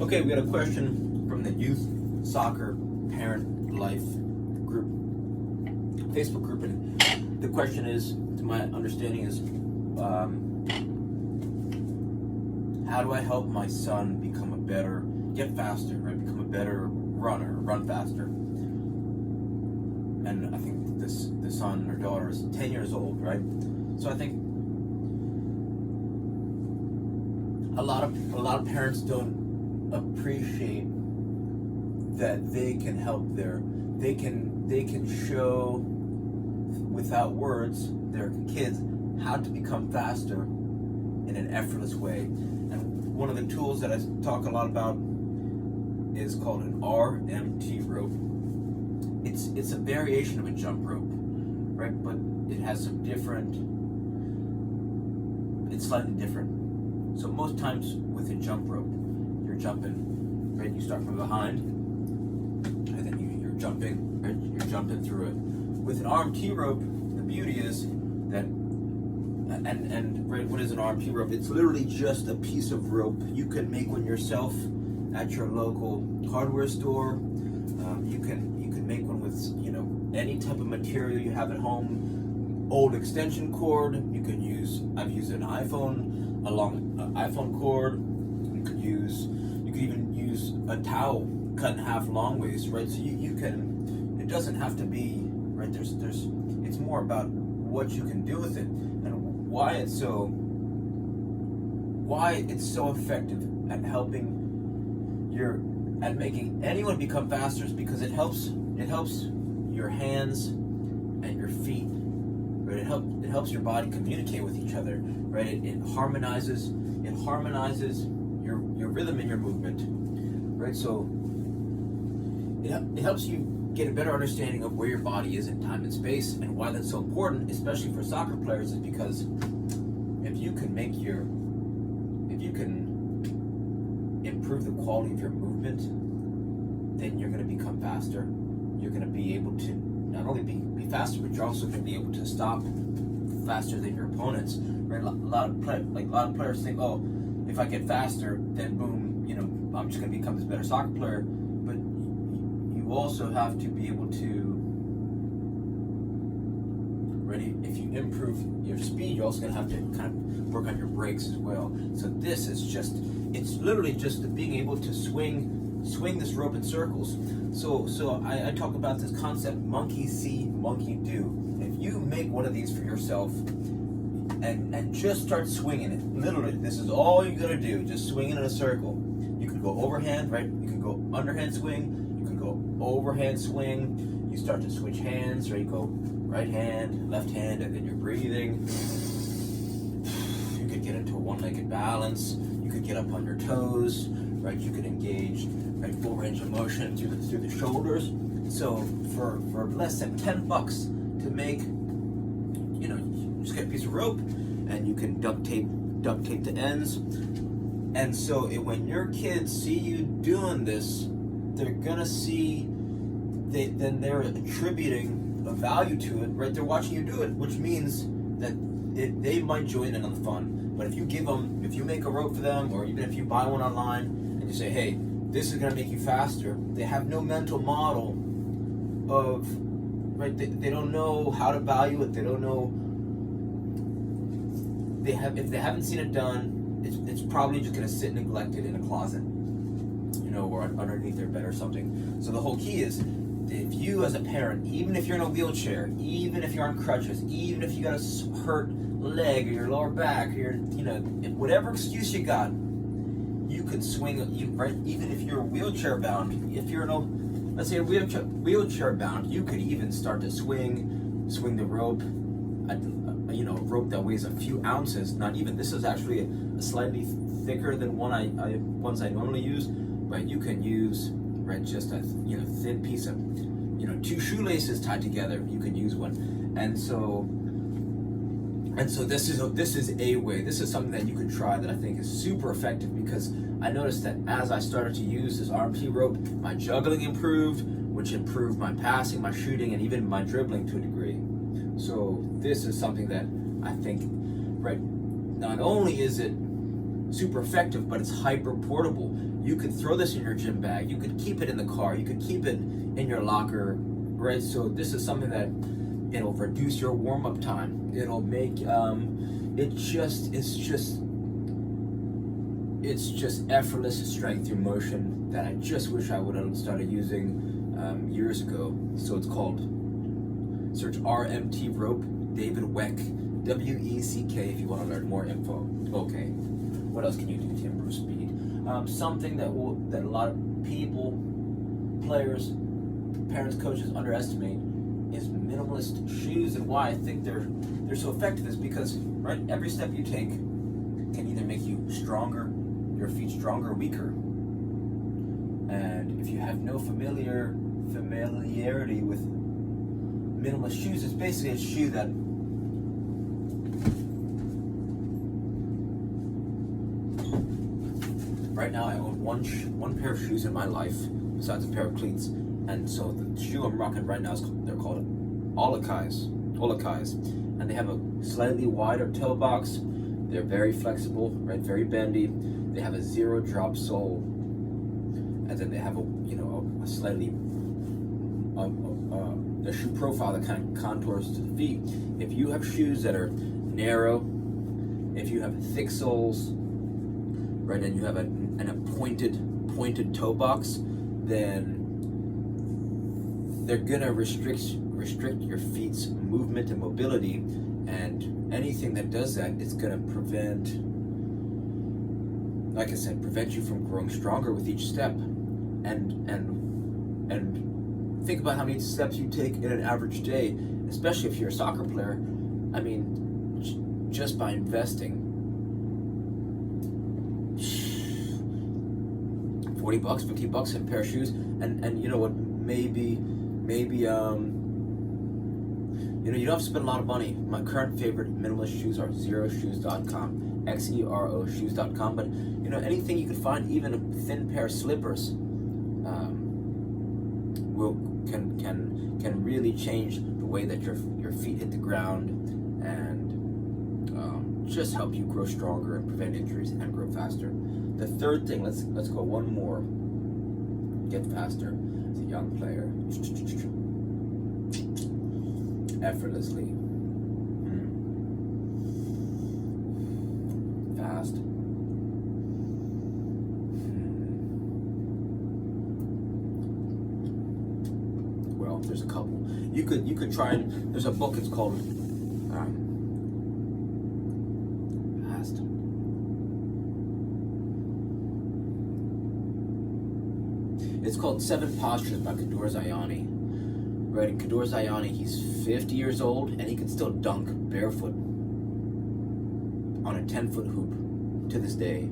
Okay, we got a question from the Youth Soccer Parent Life group, Facebook group, and the question is, to my understanding, is how do I help my son get faster, right? Become a better runner, run faster. And I think the son or daughter is 10 years old, right? So I think a lot of parents don't appreciate that they can help they can show without words their kids how to become faster in an effortless way. And one of the tools that I talk a lot about is called an RMT rope. It's a variation of a jump rope, right? But it has some it's slightly different. So most times with a jump rope, you're jumping, right? You start from behind, and then you're jumping, right? You're jumping through it. With an RMT rope, the beauty is that, and right, what is an RMT rope? It's literally just a piece of rope. You can make one yourself at your local hardware store. You can make one with any type of material you have at home. Old extension cord. I've used an iPhone cord. You could even use a towel cut in half long ways, right? So you can. It doesn't have to be right. It's more about what you can do with it and why it's so effective at making anyone become faster is because it helps your hands and your feet, right? It helps your body communicate with each other, right? It harmonizes your rhythm and your movement, right? So it helps you get a better understanding of where your body is in time and space, and why that's so important, especially for soccer players, is because if you can improve the quality of your movement, then you're going to become faster. You're going to be able to not only be faster, but you're also going to be able to stop faster than your opponents. Right? A lot of players think, oh, if I get faster, then boom, I'm just going to become this better soccer player. But you also have to be able to, if you improve your speed, you're also going to have to kind of work on your brakes as well. So it's literally just being able to swing this rope in circles. So I talk about this concept, monkey see, monkey do. If you make one of these for yourself and just start swinging it, literally, this is all you're going to do, just swing it in a circle. You can go overhand, right? You can go underhand swing, you can go overhand swing, you start to switch hands, right? You go right hand, left hand, and then you're breathing. You could get into a one-legged balance. You could get up on your toes, right? You could engage full range of motion through the shoulders. So for less than $10 to make, you just get a piece of rope, and you can duct tape the ends. And so when your kids see you doing this, they're gonna see then they're attributing a value to it, right? They're watching you do it, which means that they might join in on the fun. But if you make a rope for them, or even if you buy one online and you say, hey, this is going to make you faster, they have no mental model of, right? They don't know how to value it. They don't know. If they haven't seen it done, it's probably just going to sit neglected in a closet, or underneath their bed or something. So the whole key is, if you as a parent, even if you're in a wheelchair, even if you're on crutches, even if you got a hurt leg or your lower back, or whatever excuse you got, you could swing, right? Even if you're wheelchair bound, let's say wheelchair bound, you could even start to swing the rope, a rope that weighs a few ounces. Not even, this is actually a slightly thicker than ones I normally use, but you can use, right, just a thin piece of, two shoelaces tied together. You can use one, and so this is a way. This is something that you could try that I think is super effective, because I noticed that as I started to use this RMT rope, my juggling improved, which improved my passing, my shooting, and even my dribbling to a degree. So this is something that I think, right, not only is it super effective, but it's hyper portable. You could throw this in your gym bag. You could keep it in the car. You could keep it in your locker, right? So this is something that it'll reduce your warm-up time. It'll make it's just effortless strength through motion that I just wish I would have started using years ago. So it's called, search RMT rope, David Weck, WECK, if you want to learn more info. Okay, what else can you do to improve speed? Something that a lot of people, players, parents, coaches underestimate is minimalist shoes. And why I think they're so effective is because, right, every step you take can either make you stronger, your feet stronger or weaker. And if you have no familiarity with minimalist shoes, it's basically a shoe that right now I own one pair of shoes in my life besides a pair of cleats, and so the shoe I'm rocking right now they're called Olakais, and they have a slightly wider toe box. They're very flexible, right? Very bendy. They have a zero drop sole, and then they have a slightly a shoe profile that kind of contours to the feet. If you have shoes that are narrow, if you have thick soles, right, and you have a pointed toe box, then they're gonna restrict your feet's movement and mobility, and anything that does that is gonna prevent, like I said, prevent you from growing stronger with each step. And think about how many steps you take in an average day, especially if you're a soccer player. I mean, just by investing $40, $50 in a pair of shoes, and you know what, maybe you don't have to spend a lot of money. My current favorite minimalist shoes are xeroshoes.com, XERO shoes.com, but anything you can find, even a thin pair of slippers, can really change the way that your feet hit the ground, and just help you grow stronger and prevent injuries and grow faster. The third thing, let's go one more. Get faster as a young player, effortlessly, fast. Well, there's a couple. You could try and there's a book. It's called Fast. It's called 7 Postures by Kador Zayani. Right, and Kador Zayani, he's 50 years old and he can still dunk barefoot on a 10-foot hoop to this day.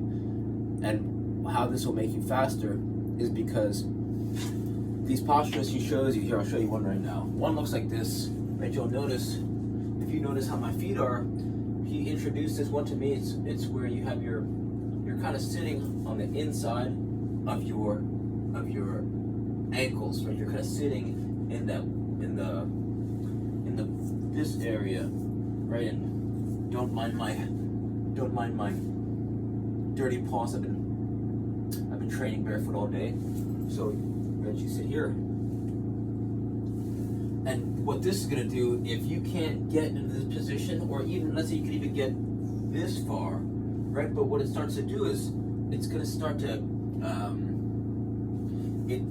And how this will make you faster is because these postures he shows you here, I'll show you one right now. One looks like this, right? You'll notice, if you notice how my feet are, he introduced this one to me. It's where you have you're kind of sitting on the inside of your ankles, right? You're kind of sitting in this area, right? And don't mind my dirty paws. I've been training barefoot all day, so right, you sit here. And what this is gonna do, if you can't get into this position, or even let's say you can even get this far, right? But what it starts to do is it's gonna start to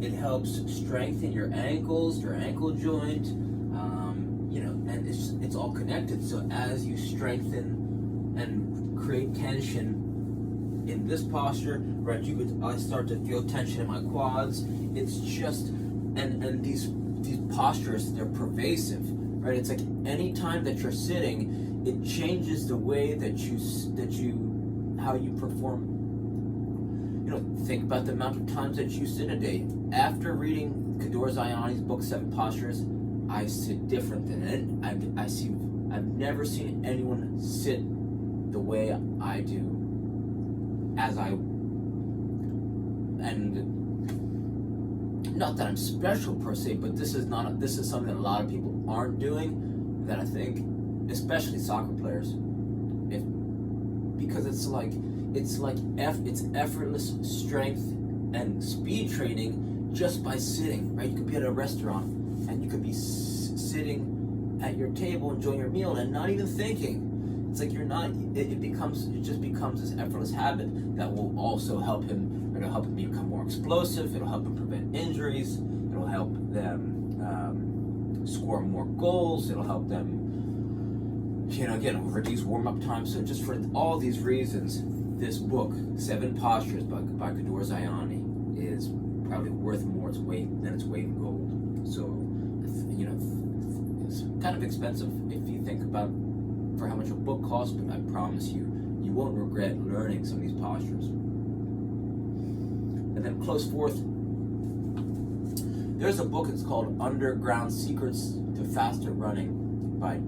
it helps strengthen your ankles, your ankle joint, and it's all connected. So as you strengthen and create tension in this posture, right, I start to feel tension in my quads. It's just, and these postures, they're pervasive, right? It's like any time that you're sitting, it changes the way how you perform. Think about the amount of times that you sit a day. After reading Kador Zayani's book 7 Postures, I sit different than it. I've never seen anyone sit the way I do, and not that I'm special per se, but this is something that a lot of people aren't doing, that I think, especially soccer players, because it's like, it's like it's effortless strength and speed training just by sitting, right? You could be at a restaurant and you could be sitting at your table enjoying your meal and not even thinking. It's like you're not. It just becomes this effortless habit that will also help him. It'll help him become more explosive. It'll help him prevent injuries. It'll help them score more goals. It'll help them, again, reduce warm-up time. So just for all these reasons, this book, 7 Postures by Kador Ziani, is probably worth more than its weight in gold. So, it's kind of expensive if you think about for how much a book costs, but I promise you won't regret learning some of these postures. And then close fourth, there's a book. It's called Underground Secrets to Faster Running by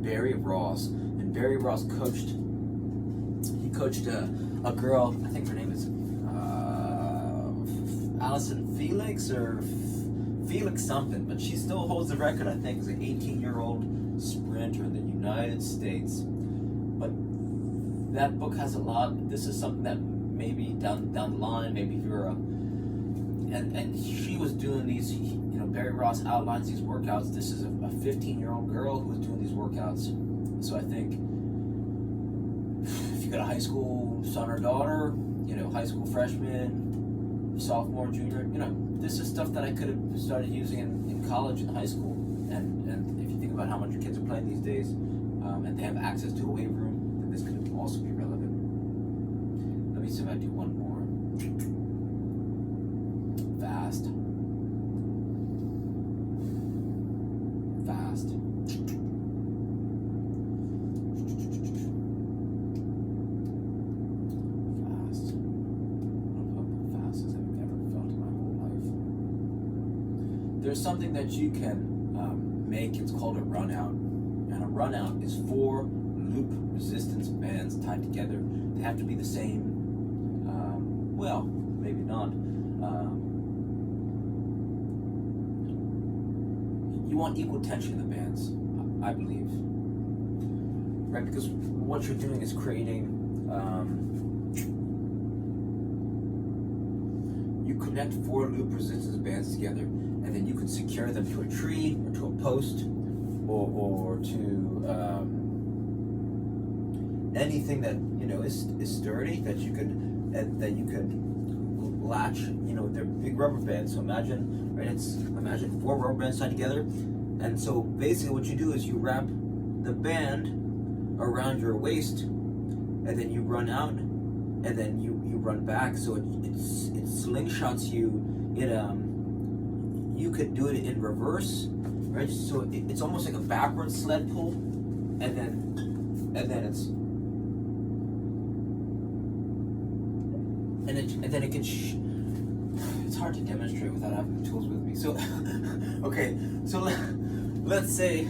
Barry Ross. And Barry Ross coached a girl, I think her name is Allison Felix or Felix something, but she still holds the record, I think, as an 18-year-old sprinter in the United States. But that book has a lot. This is something that maybe down the line, maybe if you're and she was doing these, Barry Ross outlines these workouts. This is a 15-year-old girl who was doing these workouts. So I think if you got a high school son or daughter, high school freshman, sophomore, junior, this is stuff that I could have started using in college and high school. And if you think about how much your kids are playing these days, and they have access to a weight room, then this could also be relevant. Let me see if I do one more. Fast. There's something that you can make. It's called a run out, and a run out is 4 loop resistance bands tied together. They have to be the same. Well, maybe not. You want equal tension in the bands, I believe, right? Because what you're doing is creating. You connect 4 loop resistance bands together, and then you can secure them to a tree or to a post or to anything that is sturdy that you could latch. They're big rubber bands. So imagine 4 rubber bands tied together, and so basically what you do is you wrap the band around your waist, and then you run out, and then you run back. So it slingshots you. You could do it in reverse, right? So it's almost like a backwards sled pull, and then it can. It's hard to demonstrate without having the tools with me. So, okay. So let's say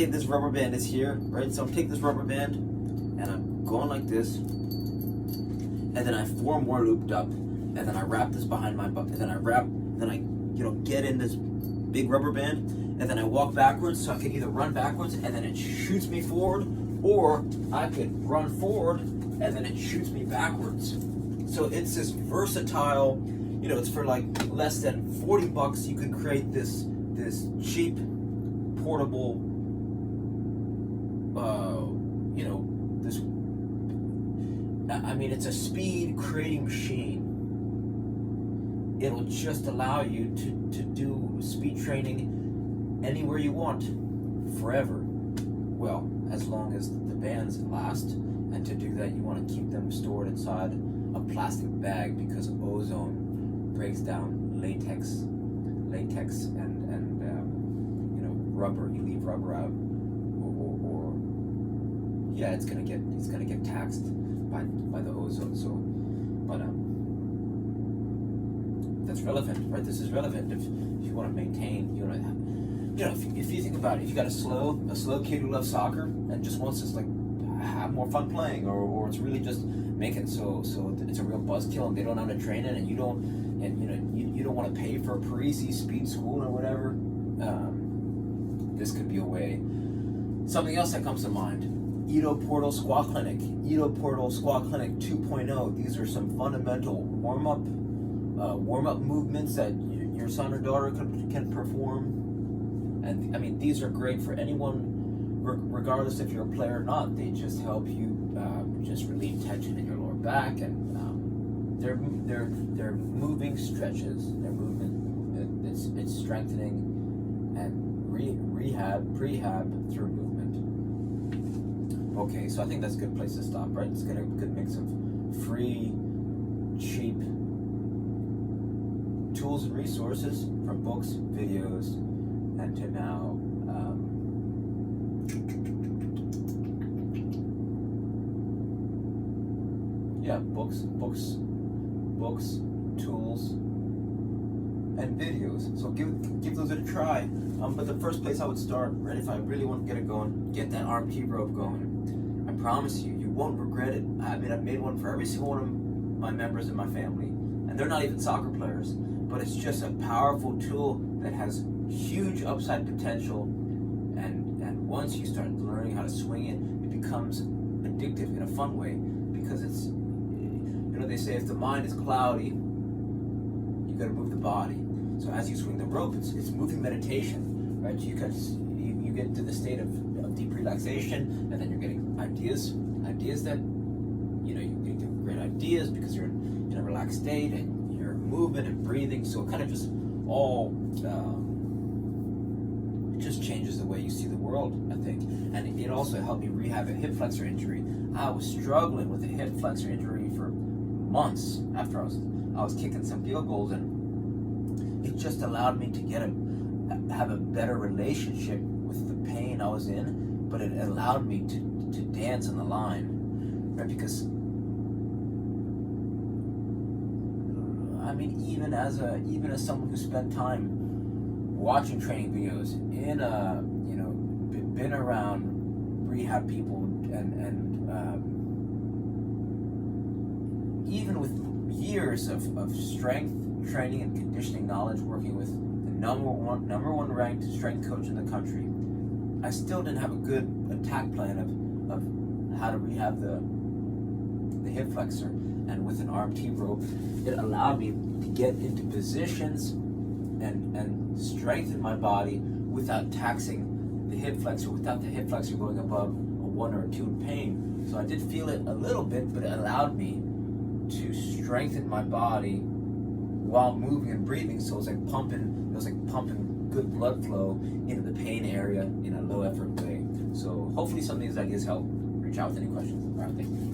this rubber band is here, right? So I'm taking this rubber band and I'm going like this, and then I have 4 more looped up, and then I wrap this behind my butt, and then I get in this big rubber band, and then I walk backwards, so I can either run backwards and then it shoots me forward, or I could run forward and then it shoots me backwards. So it's this versatile, it's for like less than $40. You could create this cheap, portable, it's a speed creating machine. It'll just allow you to do speed training anywhere you want, forever. Well, as long as the bands last. And to do that, you want to keep them stored inside a plastic bag, because ozone breaks down latex and rubber. You leave rubber out, or it's gonna get taxed by the ozone. So, but that's relevant, right? This is relevant if you want to maintain. If you think about it, if you got a slow kid who loves soccer and just wants to have more fun playing, or it's really just make it so it's a real buzzkill and they don't know how to train it, and you don't want to pay for a Parisi speed school or whatever. This could be a way. Something else that comes to mind Ito Portal Squat Clinic, Ito Portal Squat Clinic 2.0. These are some fundamental warm-up movements that your son or daughter can perform. And I mean, these are great for anyone, regardless if you're a player or not. They just help you just relieve tension in your lower back, and they're moving stretches. They're movement. It's strengthening and prehab through movement. Okay, so I think that's a good place to stop, right? It's got a good mix of free, cheap tools and resources from books, videos, and to now books, tools, and videos. So give those a try. But the first place I would start, right, if I really want to get it going, get that arm T rope going. I promise you, you won't regret it. I mean, I've made one for every single one of my members in my family, and they're not even soccer players. But it's just a powerful tool that has huge upside potential, and once you start learning how to swing it, it becomes addictive in a fun way, because it's, they say if the mind is cloudy, you got to move the body. So as you swing the rope, it's moving meditation, right? You get to the state of deep relaxation, and then you're getting ideas that you get great ideas because you're in a relaxed state and you're moving and breathing. So it kind of just all it just changes the way you see the world, I think. And it also helped me rehab a hip flexor injury. I was struggling with a hip flexor injury for months after I was kicking some field goals, and it just allowed me to have a better relationship with the pain I was in, but it allowed me to dance on the line, right? Because I mean, even as someone who spent time watching training videos, been around rehab people, and even with years of strength training and conditioning knowledge, working with the number one ranked strength coach in the country, I still didn't have a good attack plan of how to rehab the hip flexor. And with an arm T rope, it allowed me to get into positions and strengthen my body without taxing the hip flexor, without the hip flexor going above a 1 or a 2 in pain. So I did feel it a little bit, but it allowed me to strengthen my body while moving and breathing. So it was like pumping good blood flow into the pain area in a low effort way. So hopefully some of these ideas help. Reach out with any questions. All right, thank you.